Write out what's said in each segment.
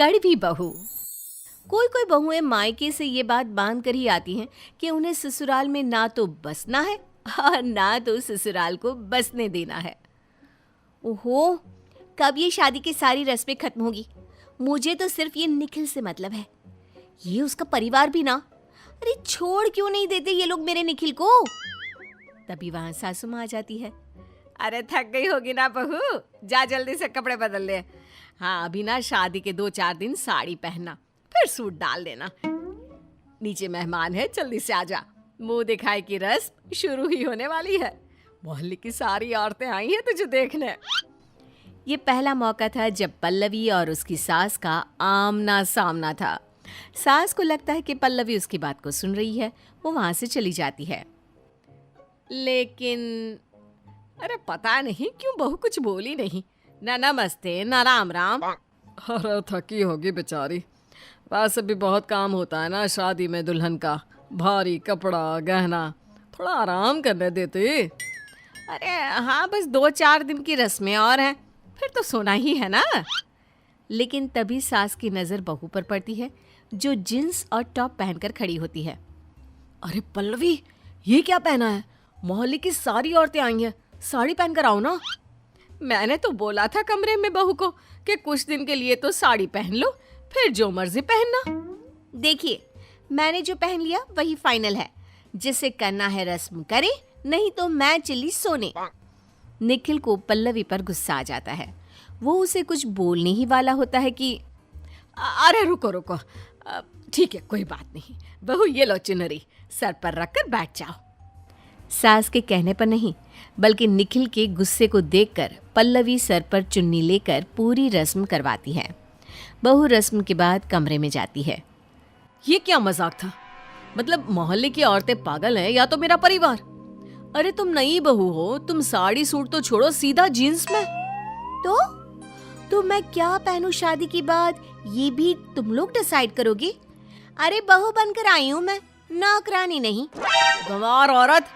कड़वी बहू। कोई कोई बहुएं मायके से ये बात बांध कर ही आती हैं कि उन्हें ससुराल में ना तो बसना है और ना तो ससुराल को बसने देना है। ओहो, कब ये शादी की सारी रस्में खत्म होगी? मुझे तो सिर्फ ये निखिल से मतलब है। ये उसका परिवार भी ना, अरे छोड़ क्यों नहीं देते ये लोग मेरे निखिल को? तभी वहां सासू माँ आ जाती है। अरे थक गई होगी ना बहू, जा जल्दी से कपड़े बदल ले। हाँ, अभी ना शादी के 2-4 दिन साड़ी पहनना, फिर सूट डाल देना। नीचे मेहमान है, जल्दी से आजा। मुंह दिखाई की रस्म शुरू ही होने वाली है। मोहल्ले की सारी औरतें आई हैं तुझे देखने। ये पहला मौका था जब पल्लवी और उसकी सास का आमना सामना था। सास को लगता है कि पल्लवी उसकी बात को सुन रही है, वो वहां से चली जाती है। लेकिन अरे पता नहीं क्यों बहू कुछ बोली नहीं, ना नमस्ते ना राम राम। अरे थकी होगी बेचारी, वैसे भी बहुत काम होता है ना शादी में दुल्हन का, भारी कपड़ा गहना, थोड़ा आराम करने देते। अरे हाँ, बस 2-4 दिन की रस्में और हैं, फिर तो सोना ही है ना। लेकिन तभी सास की नज़र बहू पर पड़ती है, जो जींस और टॉप पहनकर खड़ी होती है। अरे पल्लवी, ये क्या पहना है? मोहल्ले की सारी औरतें आई हैं, साड़ी पहनकर आओ ना। मैंने तो बोला था कमरे में बहू को कि कुछ दिन के लिए तो साड़ी पहन लो, फिर जो मर्जी पहनना। देखिए, मैंने जो पहन लिया वही फाइनल है। जिसे करना है रस्म करे, नहीं तो मैं चली सोने। निखिल को पल्लवी पर गुस्सा आ जाता है। वो उसे कुछ बोलने ही वाला होता है कि अरे रुको रुको, ठीक है कोई बात नहीं बहू, ये लो चुनरी सर पर रखकर बैठ जाओ। सास के कहने पर नहीं, बल्कि निखिल के गुस्से को देखकर पल्लवी सर पर चुन्नी लेकर पूरी रस्म करवाती है। बहू रस्म के बाद कमरे में जाती है। ये क्या मजाक था? मतलब मोहल्ले की औरतें पागल हैं या तो मेरा परिवार? अरे तुम नई बहू हो, तुम साड़ी सूट तो छोड़ो, सीधा जीन्स में। तो मैं क्या पहनूं शादी के बाद, ये भी तुम लोग डिसाइड करोगे? अरे बहू बनकर आई हूँ मैं, नौकरानी नहीं। गंवार औरत,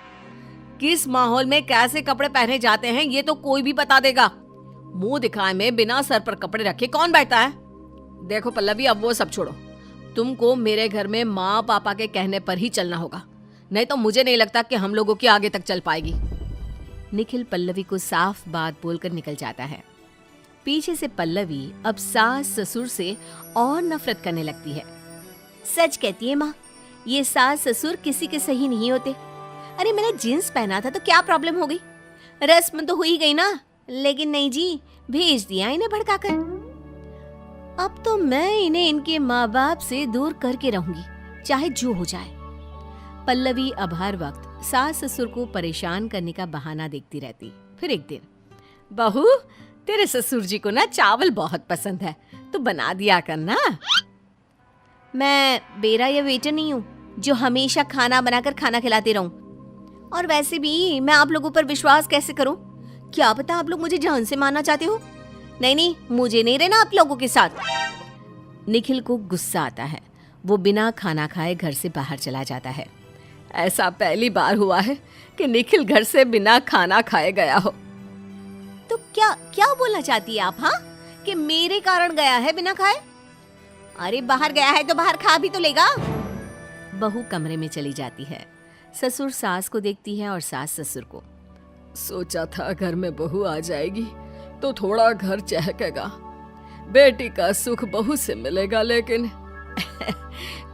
किस माहौल में कैसे कपड़े पहने जाते हैं ये तो कोई भी बता देगा। मुंह दिखाए में बिना सर पर कपड़े रखे कौन बैठता है? देखो पल्लवी, अब वो सब छोड़ो, तुमको मेरे घर में माँ पापा के कहने पर ही चलना होगा, नहीं तो मुझे नहीं लगता कि हम लोगों की आगे तक चल पाएगी। निखिल पल्लवी को साफ बात बोलकर निकल जाता है। पीछे से पल्लवी अब सास ससुर से और नफरत करने लगती है। सच कहती है माँ, ये सास ससुर किसी के सही नहीं होते। अरे मैंने जींस पहना था तो क्या प्रॉब्लम हो गई? रस्म तो हुई गई ना। लेकिन नहीं जी, भेज दिया इन्हें भड़काकर। अब तो मैं इन्हें इनके माँ बाप से दूर करके रहूंगी, चाहे जो हो जाए। पल्लवी अब हर वक्त सास ससुर को परेशान करने का बहाना देखती रहती। फिर एक दिन, बहू तेरे ससुर जी को ना चावल बहुत पसंद है, तो बना दिया करना। मैं बेरा या वेटर नहीं हूँ जो हमेशा खाना बनाकर खाना खिलाते रहूं। और वैसे भी मैं आप लोगों पर विश्वास कैसे करूं? क्या पता आप लोग मुझे जान से मारना चाहते हो। नहीं, मुझे नहीं रहना आप लोगों के साथ। निखिल को गुस्सा आता है। वो बिना खाना खाए घर से बाहर चला जाता है। ऐसा पहली बार हुआ है कि निखिल घर से बिना खाना खाए गया हो। तो क्या बोलना चाहती है आप? हाँ, कि मेरे कारण गया है बिना खाए? अरे बाहर गया है तो बाहर खा भी तो लेगा। बहू कमरे में चली जाती है। ससुर सास को देखती है और सास ससुर को। सोचा था घर में बहू आ जाएगी तो थोड़ा घर चहकेगा, बेटी का सुख बहू से मिलेगा, लेकिन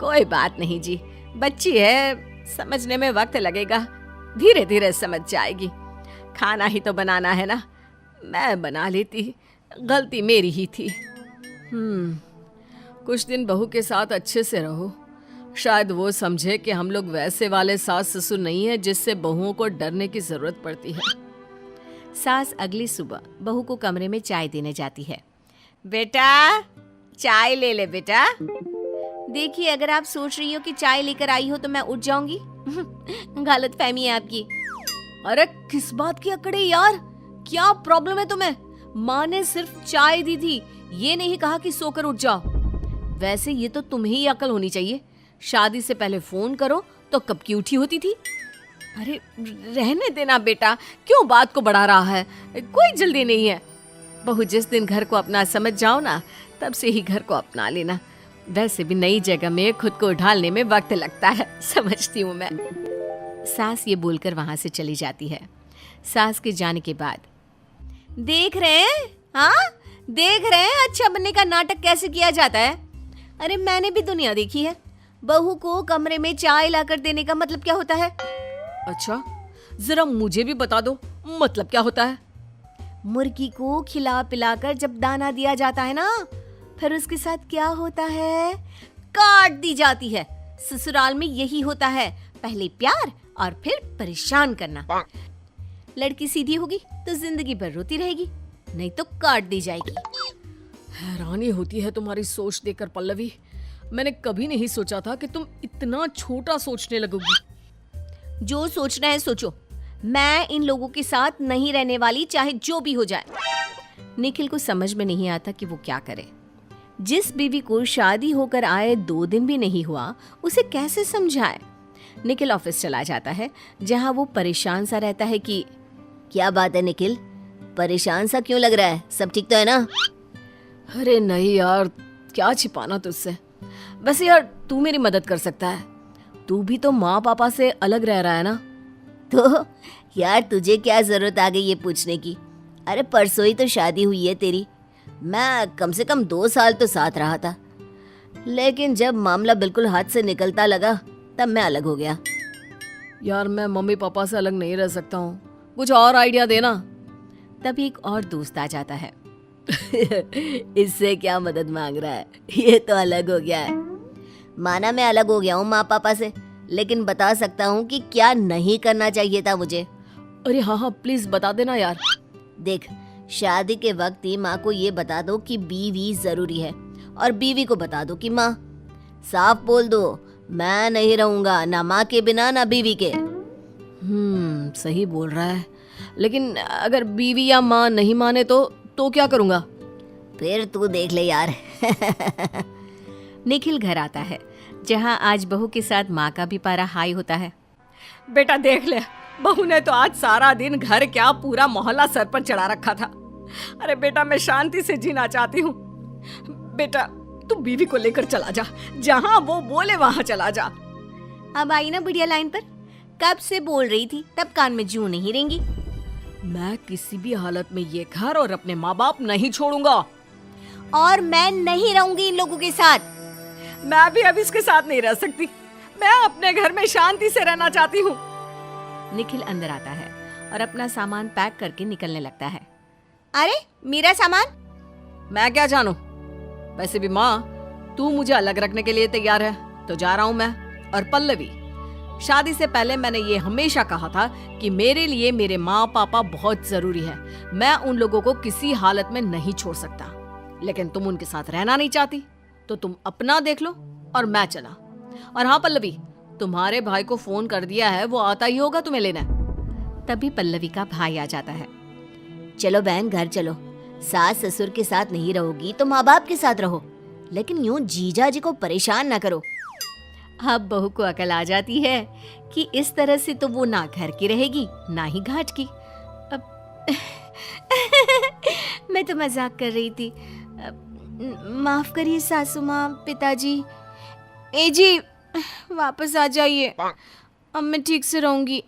कोई बात नहीं जी, बच्ची है, समझने में वक्त लगेगा, धीरे धीरे समझ जाएगी। खाना ही तो बनाना है ना, मैं बना लेती, गलती मेरी ही थी। कुछ दिन बहू के साथ अच्छे से रहो, शायद वो समझे कि हम लोग वैसे वाले सास ससुर नहीं है जिससे बहुओं को डरने की जरूरत पड़ती है। सास अगली सुबह बहू को कमरे में चाय देने जाती है। बेटा चाय ले ले बेटा। देखिए, अगर आप सोच रही हो कि चाय लेकर आई हो तो मैं उठ जाऊंगी, गलत फहमी है आपकी। अरे किस बात की अकड़ी यार, क्या प्रॉब्लम है तुम्हें? माँ ने सिर्फ चाय दी थी, ये नहीं कहा कि सोकर उठ जाओ। वैसे ये तो तुम्हें ही अकल होनी चाहिए, शादी से पहले फोन करो तो कब की उठी होती थी। अरे रहने देना बेटा, क्यों बात को बढ़ा रहा है, कोई जल्दी नहीं है। बहू जिस दिन घर को अपना समझ जाओ ना, तब से ही घर को अपना लेना। वैसे भी नई जगह में खुद को ढालने में वक्त लगता है, समझती हूँ मैं। सास ये बोलकर वहां से चली जाती है। सास के जाने के बाद देख रहे हैं, हाँ देख रहे हैं अच्छा बनने का नाटक कैसे किया जाता है। अरे मैंने भी दुनिया देखी है। बहू को कमरे में चाय लाकर देने का मतलब क्या होता है? अच्छा, जरा मुझे भी बता दो, मतलब क्या होता है? मुर्गी को खिला पिलाकर जब दाना दिया जाता है ना, फिर उसके साथ क्या होता है? काट दी जाती है। ससुराल में यही होता है, पहले प्यार और फिर परेशान करना। लड़की सीधी होगी तो जिंदगी भर रोती रहेगी, नहीं तो काट दी जाएगी। हैरानी होती है तुम्हारी सोच देखकर पल्लवी। मैंने कभी नहीं सोचा था कि तुम इतना छोटा सोचने लगोगी। जो सोचना है सोचो, मैं इन लोगों के साथ नहीं रहने वाली, चाहे जो भी हो जाए। निखिल को समझ में नहीं आता कि वो क्या करे। जिस बीवी को शादी होकर आए 2 दिन भी नहीं हुआ, उसे कैसे समझाए। निखिल ऑफिस चला जाता है, जहां वो परेशान सा रहता है कि क्या बात है निखिल, परेशान सा क्यों लग रहा है? सब ठीक तो है ना? अरे नहीं यार, क्या छिपाना तुझसे। वैसे यार तू मेरी मदद कर सकता है। तू भी तो माँ पापा से अलग रह रहा है ना। तो यार तुझे क्या जरूरत आ गई ये पूछने की? अरे परसों ही तो शादी हुई है तेरी। मैं कम से कम 2 साल तो साथ रहा था, लेकिन जब मामला बिल्कुल हाथ से निकलता लगा तब मैं अलग हो गया। यार मैं मम्मी पापा से अलग नहीं रह सकता हूँ, कुछ और आइडिया देना। तभी एक और दोस्त आ जाता है। इससे क्या मदद मांग रहा है? ये तो अलग हो गया है। माना मैं अलग हो गया हूँ माँ पापा से, लेकिन बता सकता हूँ कि क्या नहीं करना चाहिए था मुझे। अरे हाँ हाँ प्लीज बता देना यार। देख, शादी के वक्त ही माँ को ये बता दो कि बीवी जरूरी है, और बीवी को बता दो कि माँ। साफ बोल दो, मैं नहीं रहूंगा ना माँ के बिना ना बीवी के। सही बोल रहा है, लेकिन अगर बीवी या माँ नहीं माने तो क्या करूँगा? फिर तू देख ले यार। निखिल घर आता है, जहाँ आज बहू के साथ माँ का भी पारा हाई होता है। बेटा देख ले, बहू ने तो आज सारा दिन घर क्या पूरा मोहल्ला सर पर चढ़ा रखा था। अरे बेटा मैं शांति से जीना चाहती हूँ। बेटा तू बीवी को लेकर चला जा, जहाँ वो बोले वहाँ चला जा। अब आई ना बढ़िया लाइन पर। कब से बोल रही थी, तब कान में जूं नहीं रेंगी। मैं किसी भी हालत में ये घर और अपने माँ बाप नहीं छोड़ूंगा। और मैं नहीं रहूंगी इन लोगों के साथ। मैं भी अब इसके साथ नहीं रह सकती। मैं अपने घर में शांति से रहना चाहती हूँ। निखिल अंदर आता है और अपना सामान पैक करके निकलने लगता है। अरे मेरा सामान? मैं क्या जानूं? वैसे भी माँ, तू मुझे अलग रखने के लिए तैयार है तो जा रहा हूँ मैं। और पल्लवी, शादी से पहले मैंने ये हमेशा कहा था कि मेरे लिए मेरे माँ पापा बहुत जरूरी है। मैं उन लोगों को किसी हालत में नहीं छोड़ सकता। लेकिन तुम उनके साथ रहना नहीं चाहती, तो तुम अपना देख लो और मैं चला। और हाँ पल्लवी, तुम्हारे भाई को फोन कर दिया है, वो आता ही होगा तुम्हें लेना। तभी पल्लवी का भाई आ जाता है। चलो बहन घर चलो, सास ससुर के साथ नहीं रहोगी तो माँ बाप के साथ रहो, लेकिन यूं जीजा जी को परेशान ना करो। अब बहू को अकल आ जाती है कि इस तरह से तो वो ना घर की रहेगी ना ही घाट की। अब मैं तो मजाक कर रही थी, माफ करिए सासू माँ, पिताजी। ए जी वापस आ जाइए, अब मैं ठीक से रहूंगी।